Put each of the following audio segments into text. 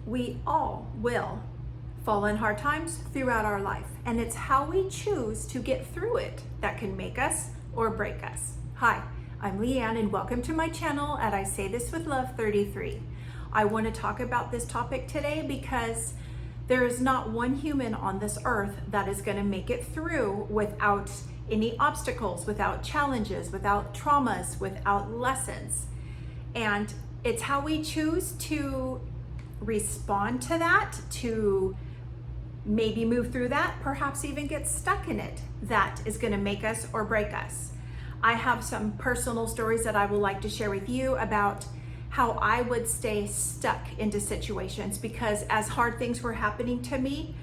We all will fall in hard times throughout our life, and it's how we choose to get through it that can make us or break us. Hi, I'm Leanne, and welcome to my channel at I Say This With Love 33. I want to talk about this topic today because there is not one human on this earth that is going to make it through without any obstacles, without challenges, without traumas, without lessons. And it's how we choose to respond to that, to maybe move through that, perhaps even get stuck in it, that is going to make us or break us. I have some personal stories that I would like to share with you about how I would stay stuck into situations, because as hard things were happening to me,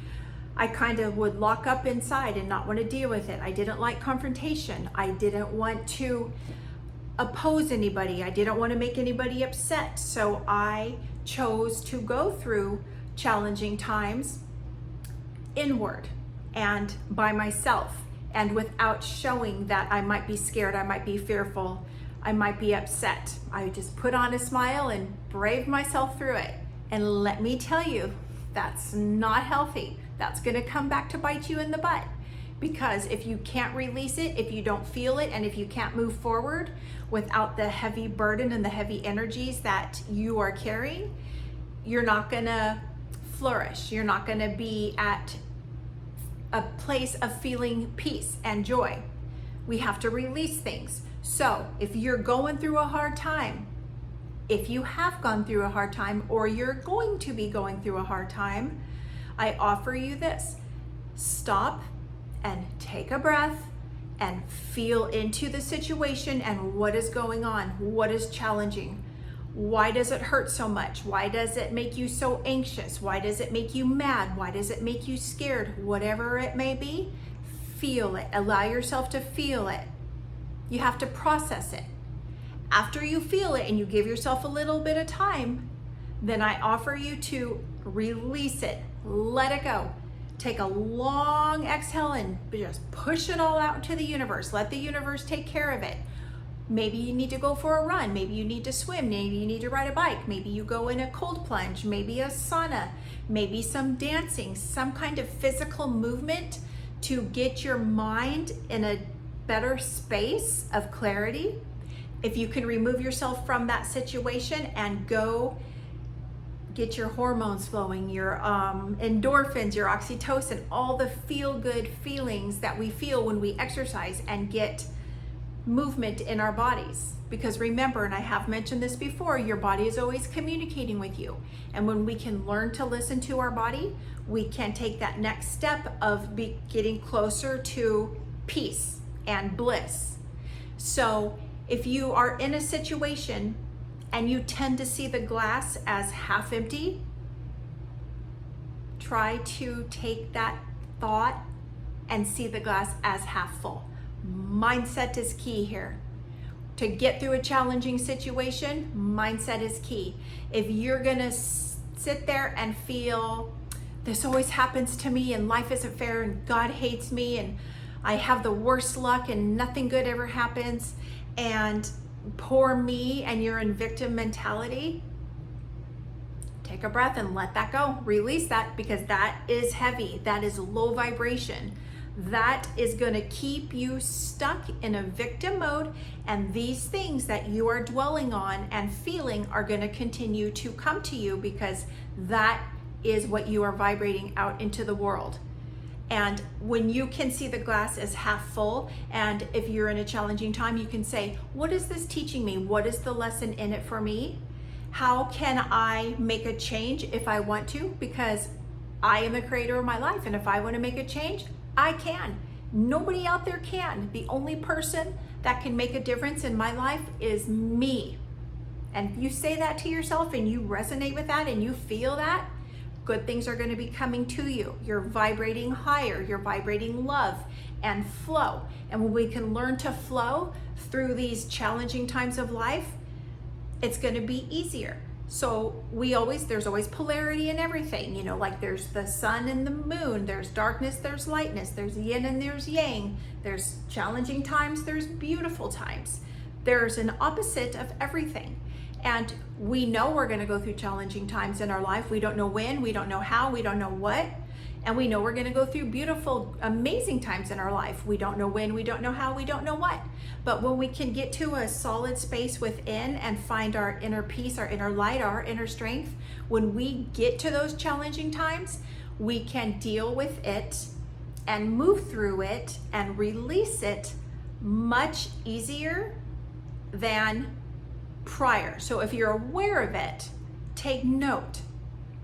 I kind of would lock up inside and not want to deal with it. I didn't like confrontation. I didn't want to oppose anybody. I didn't want to make anybody upset. So I chose to go through challenging times inward and by myself, and without showing that I might be scared, I might be fearful, I might be upset. I just put on a smile and braved myself through it. And let me tell you, that's not healthy. That's going to come back to bite you in the butt. Because if you can't release it, if you don't feel it, and if you can't move forward without the heavy burden and the heavy energies that you are carrying, you're not going to flourish. You're not going to be at a place of feeling peace and joy. We have to release things. So if you're going through a hard time, if you have gone through a hard time, or you're going to be going through a hard time, I offer you this: stop and take a breath and feel into the situation and what is going on, what is challenging. Why does it hurt so much? Why does it make you so anxious? Why does it make you mad? Why does it make you scared? Whatever it may be, feel it. Allow yourself to feel it. You have to process it. After you feel it and you give yourself a little bit of time, then I offer you to release it, let it go. Take a long exhale and just push it all out into the universe. Let the universe take care of it. Maybe you need to go for a run. Maybe you need to swim. Maybe you need to ride a bike. Maybe you go in a cold plunge, maybe a sauna, maybe some dancing, some kind of physical movement to get your mind in a better space of clarity. If you can remove yourself from that situation and go get your hormones flowing, your endorphins, your oxytocin, all the feel-good feelings that we feel when we exercise and get movement in our bodies. Because remember, and I have mentioned this before, your body is always communicating with you. And when we can learn to listen to our body, we can take that next step of getting closer to peace and bliss. So if you are in a situation and you tend to see the glass as half empty, try to take that thought and see the glass as half full. Mindset is key here. To get through a challenging situation, mindset is key. If you're gonna sit there and feel, this always happens to me and life isn't fair and God hates me and I have the worst luck and nothing good ever happens and poor me, and you're in victim mentality, take a breath and let that go. Release that, because that is heavy. That is low vibration. That is going to keep you stuck in a victim mode, and these things that you are dwelling on and feeling are going to continue to come to you, because that is what you are vibrating out into the world. And when you can see the glass as half full, and if you're in a challenging time, you can say, what is this teaching me? What is the lesson in it for me? How can I make a change if I want to? Because I am the creator of my life, and if I want to make a change, I can. Nobody out there can. The only person that can make a difference in my life is me. And if you say that to yourself and you resonate with that and you feel that, good things are going to be coming to you. You're vibrating higher. You're vibrating love and flow. And when we can learn to flow through these challenging times of life, it's going to be easier. So there's always polarity in everything, like there's the sun and the moon, there's darkness, there's lightness, there's yin and there's yang, there's challenging times, there's beautiful times. There's an opposite of everything. And we know we're going to go through challenging times in our life. We don't know when, we don't know how, we don't know what. And we know we're going to go through beautiful, amazing times in our life. We don't know when, we don't know how, we don't know what. But when we can get to a solid space within and find our inner peace, our inner light, our inner strength, when we get to those challenging times, we can deal with it and move through it and release it much easier than prior. So if you're aware of it, take note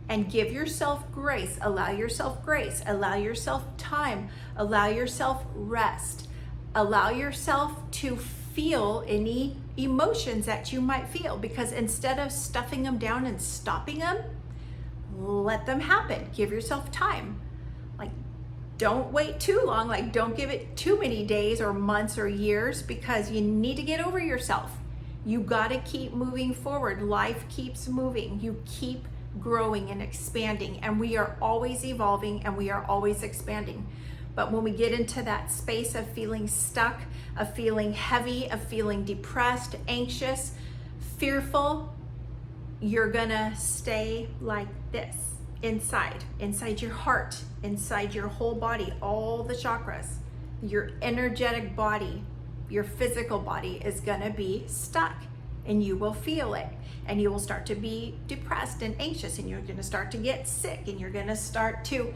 and give yourself grace, allow yourself time, allow yourself rest, allow yourself to feel any emotions that you might feel, because instead of stuffing them down and stopping them, let them happen. Give yourself time. Like, don't wait too long. Like, don't give it too many days or months or years, because you need to get over yourself. You got to keep moving forward. Life keeps moving. You keep growing and expanding, and we are always evolving and we are always expanding. But when we get into that space of feeling stuck, of feeling heavy, of feeling depressed, anxious, fearful, you're gonna stay like this inside your heart, inside your whole body, all the chakras. Your energetic body, your physical body is gonna be stuck, and you will feel it, and you will start to be depressed and anxious, and you're gonna start to get sick, and you're gonna start to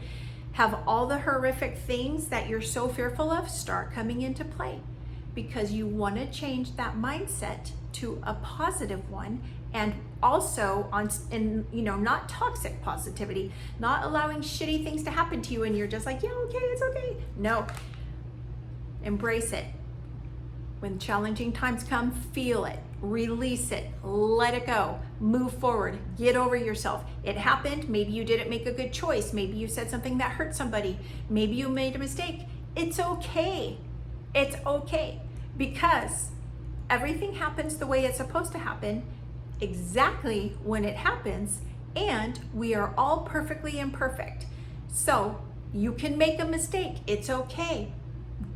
have all the horrific things that you're so fearful of start coming into play, because you want to change that mindset to a positive one, and also not toxic positivity, not allowing shitty things to happen to you and you're just like, yeah, okay, it's okay. No, embrace it. When challenging times come, feel it, release it, let it go, move forward, get over yourself. It happened. Maybe you didn't make a good choice. Maybe you said something that hurt somebody. Maybe you made a mistake. It's okay. It's okay, because everything happens the way it's supposed to happen, exactly when it happens, and we are all perfectly imperfect. So you can make a mistake. It's okay.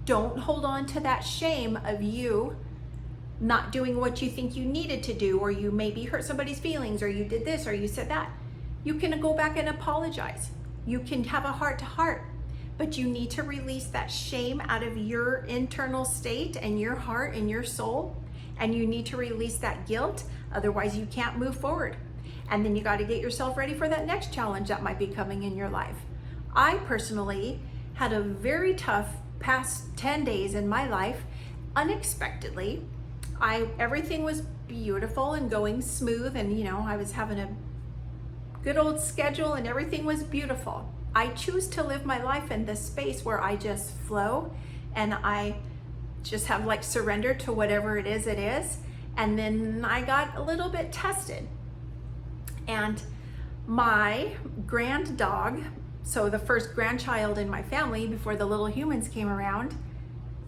Don't hold on to that shame of you not doing what you think you needed to do, or you maybe hurt somebody's feelings, or you did this, or you said that. You can go back and apologize. You can have a heart to heart, but you need to release that shame out of your internal state and your heart and your soul, and you need to release that guilt. Otherwise you can't move forward. And then you got to get yourself ready for that next challenge that might be coming in your life. I personally had a very tough past 10 days in my life. Unexpectedly, everything was beautiful and going smooth, and I was having a good old schedule and everything was beautiful. I choose to live my life in this space where I just flow and I just have surrender to whatever it is. And then I got a little bit tested, and my grand dog, so the first grandchild in my family before the little humans came around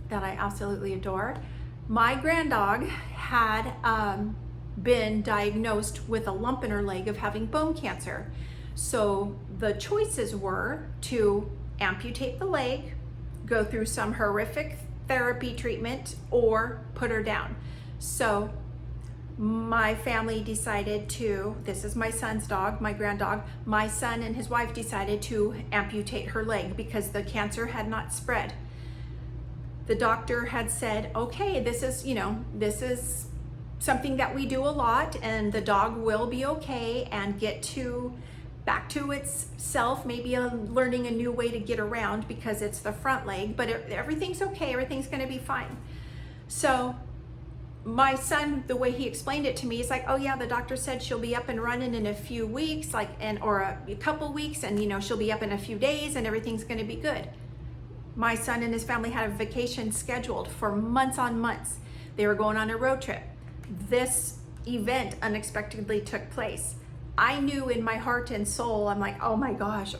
that I absolutely adore, my grand dog had been diagnosed with a lump in her leg of having bone cancer. So the choices were to amputate the leg, go through some horrific therapy treatment, or put her down. So my family decided to, this is my son's dog, my grand dog, my son and his wife decided to amputate her leg because the cancer had not spread. The doctor had said, okay, this is something that we do a lot, and the dog will be okay and get back to its self, maybe learning a new way to get around because it's the front leg, but everything's okay, everything's gonna be fine. So my son, the way he explained it to me, is like, oh yeah, the doctor said she'll be up and running in a few weeks, or a couple weeks, and she'll be up in a few days and everything's gonna be good. My son and his family had a vacation scheduled for months on months. They were going on a road trip. This event unexpectedly took place. I knew in my heart and soul, I'm like, oh my gosh,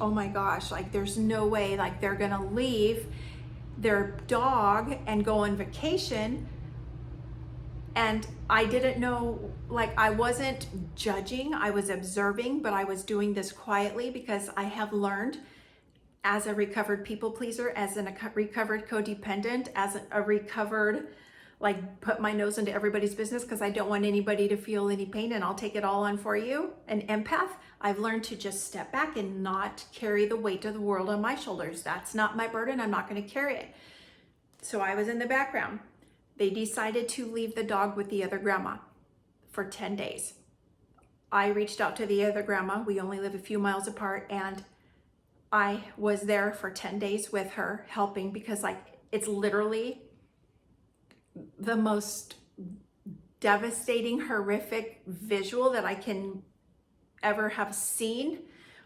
there's no way, they're gonna leave their dog and go on vacation. And I didn't know, I wasn't judging, I was observing, but I was doing this quietly because I have learned, as a recovered people pleaser, as a recovered codependent, as a recovered like put my nose into everybody's business because I don't want anybody to feel any pain, and I'll take it all on for you. An empath, I've learned to just step back and not carry the weight of the world on my shoulders. That's not my burden. I'm not going to carry it. So I was in the background. They decided to leave the dog with the other grandma for 10 days. I reached out to the other grandma. We only live a few miles apart, and I was there for 10 days with her helping, because like it's literally the most devastating, horrific visual that I can ever have seen,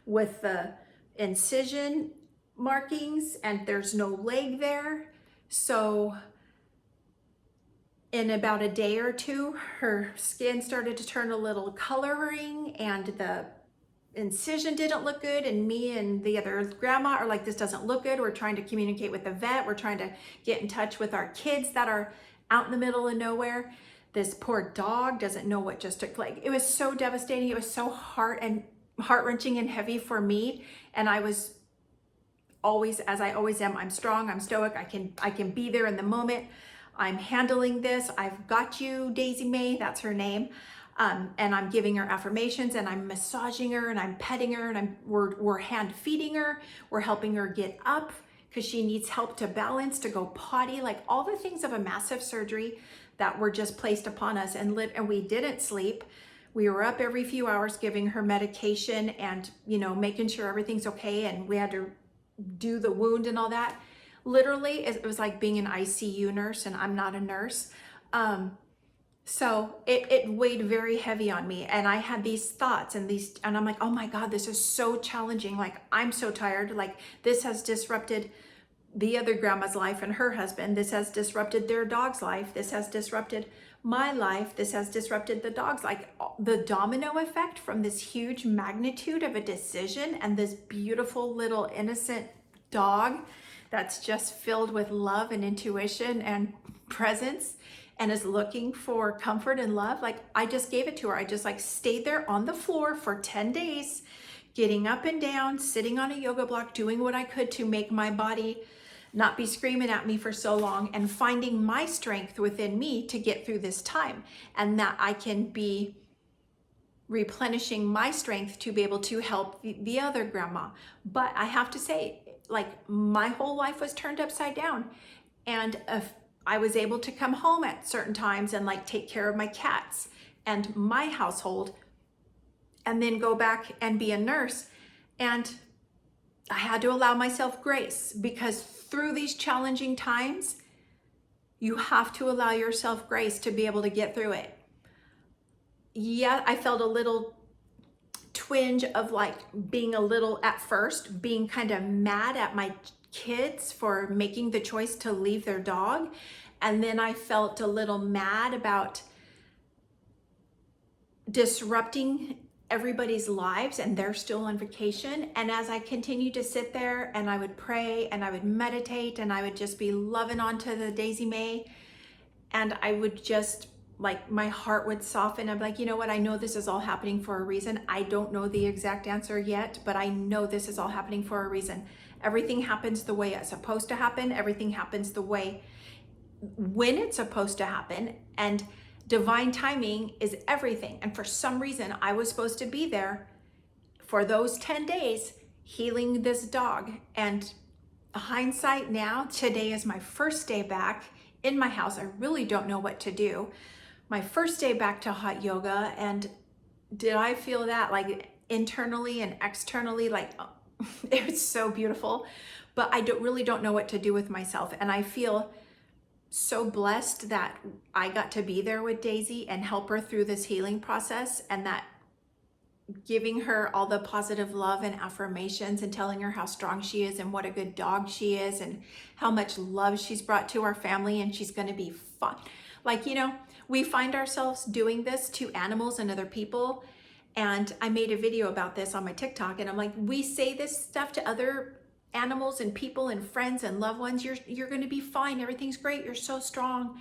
with the incision markings, and there's no leg there. So in about a day or two, her skin started to turn a little coloring, and the incision didn't look good, and me and the other grandma are like, this doesn't look good. We're trying to communicate with the vet. We're trying to get in touch with our kids that are out in the middle of nowhere. This poor dog doesn't know what just took place. It was so devastating. It was so heart-wrenching and heavy for me. And I was always, as I always am, I'm strong, I'm stoic, I can be there in the moment. I'm handling this. I've got you, Daisy Mae, that's her name. And I'm giving her affirmations, and I'm massaging her, and I'm petting her, and we're hand feeding her. We're helping her get up because she needs help to balance, to go potty, like all the things of a massive surgery that were just placed upon us. And we didn't sleep. We were up every few hours giving her medication and, making sure everything's okay. And we had to do the wound and all that. Literally, it was like being an ICU nurse, and I'm not a nurse. So it weighed very heavy on me, and I had these thoughts and I'm like, oh my God, this is so challenging. Like, I'm so tired. Like, this has disrupted the other grandma's life and her husband. This has disrupted their dog's life. This has disrupted my life. This has disrupted the dog's. Like, the domino effect from this huge magnitude of a decision, and this beautiful little innocent dog that's just filled with love and intuition and presence, and is looking for comfort and love. Like, I just gave it to her. I just like stayed there on the floor for 10 days, getting up and down, sitting on a yoga block, doing what I could to make my body not be screaming at me for so long, and finding my strength within me to get through this time, and that I can be replenishing my strength to be able to help the other grandma. But I have to say, like, my whole life was turned upside down, and I was able to come home at certain times and like take care of my cats and my household, and then go back and be a nurse. And I had to allow myself grace, because through these challenging times, you have to allow yourself grace to be able to get through it. Yeah, I felt a little twinge of like being a little, at first, being kind of mad at my kids for making the choice to leave their dog. And then I felt a little mad about disrupting everybody's lives, and they're still on vacation. And as I continued to sit there, and I would pray, and I would meditate, and I would just be loving onto the Daisy Mae, and I would just, like, my heart would soften. I'm like, you know what? I know this is all happening for a reason. I don't know the exact answer yet, but I know this is all happening for a reason. Everything happens the way it's supposed to happen. Everything happens the way when it's supposed to happen. And divine timing is everything. And for some reason, I was supposed to be there for those 10 days healing this dog. And hindsight now, today is my first day back in my house. I really don't know what to do. My first day back to hot yoga. And did I feel that, like, internally and externally? Like, it was so beautiful, but I really don't know what to do with myself. And I feel so blessed that I got to be there with Daisy and help her through this healing process, and that giving her all the positive love and affirmations, and telling her how strong she is, and what a good dog she is, and how much love she's brought to our family, and she's going to be fun. Like, we find ourselves doing this to animals and other people. And I made a video about this on my TikTok, and I'm like, we say this stuff to other animals and people and friends and loved ones. You're going to be fine. Everything's great. You're so strong.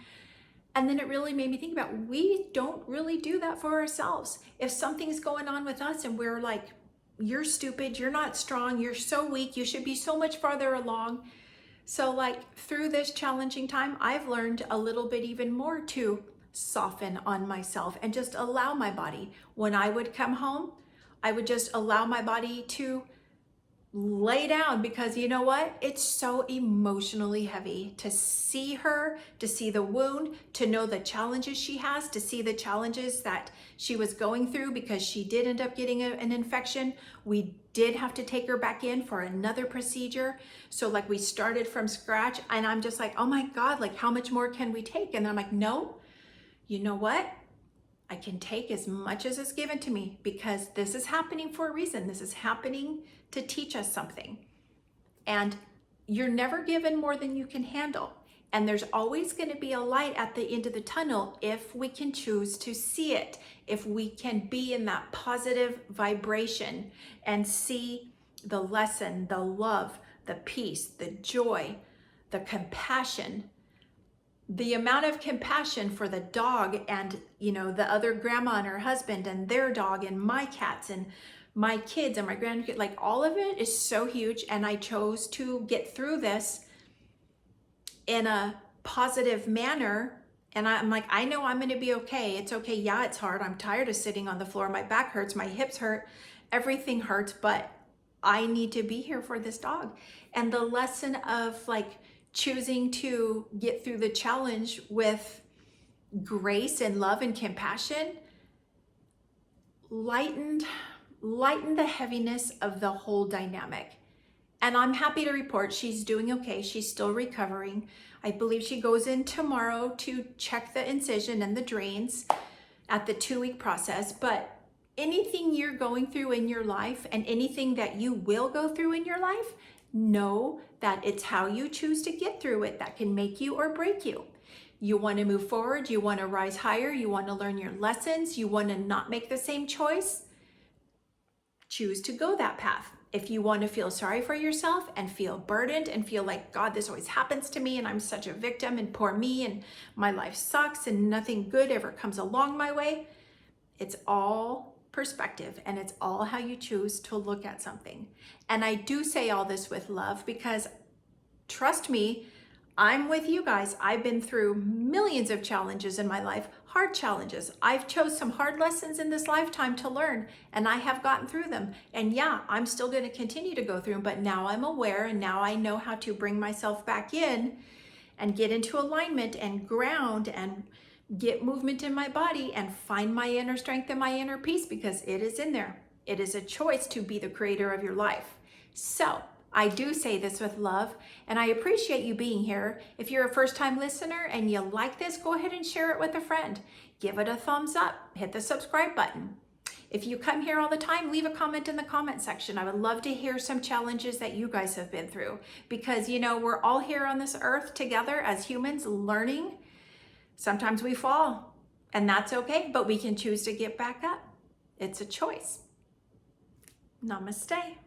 And then it really made me think about, we don't really do that for ourselves. If something's going on with us and we're like, you're stupid, you're not strong, you're so weak, you should be so much farther along, So like through this challenging time, I've learned a little bit even more to soften on myself and just allow my body. When I would come home, I would just allow my body to lay down, because you know what? It's so emotionally heavy to see her, to see the wound, to know the challenges she has, to see the challenges that she was going through because she did end up getting an infection. We did have to take her back in for another procedure. So like we started from scratch, and I'm just like, oh my God, like how much more can we take? And I'm like, no, you know what? I can take as much as is given to me, because this is happening for a reason. This is happening to teach us something. And you're never given more than you can handle. And there's always going to be a light at the end of the tunnel if we can choose to see it, if we can be in that positive vibration and see the lesson, the love, the peace, the joy, the compassion. The amount of compassion for the dog and, you know, the other grandma and her husband and their dog and my cats and my kids and my grandkids, like all of it is so huge. And I chose to get through this in a positive manner. And I'm like, I know I'm going to be okay. It's okay. Yeah, it's hard. I'm tired of sitting on the floor. My back hurts. My hips hurt. Everything hurts. But I need to be here for this dog. And the lesson of like choosing to get through the challenge with grace and love and compassion lightened the heaviness of the whole dynamic. And I'm happy to report she's doing okay. She's still recovering. I believe she goes in tomorrow to check the incision and the drains at the 2-week process. But anything you're going through in your life and anything that you will go through in your life, know that it's how you choose to get through it that can make you or break you. You want to move forward, you want to rise higher, you want to learn your lessons, you want to not make the same choice, choose to go that path. If you want to feel sorry for yourself and feel burdened and feel like, God, this always happens to me and I'm such a victim and poor me and my life sucks and nothing good ever comes along my way, it's all perspective, and it's all how you choose to look at something. And I do say all this with love, because trust me, I'm with you guys. I've been through millions of challenges in my life, hard challenges. I've chose some hard lessons in this lifetime to learn, and I have gotten through them. And yeah, I'm still going to continue to go through them, but now I'm aware, and now I know how to bring myself back in and get into alignment and ground and get movement in my body and find my inner strength and my inner peace, because it is in there. It is a choice to be the creator of your life. So I do say this with love, and I appreciate you being here. If you're a first-time listener and you like this, go ahead and share it with a friend. Give it a thumbs up, hit the subscribe button. If you come here all the time, leave a comment in the comment section. I would love to hear some challenges that you guys have been through, because you know, we're all here on this earth together as humans learning. Sometimes we fall, and that's okay, but we can choose to get back up. It's a choice. Namaste.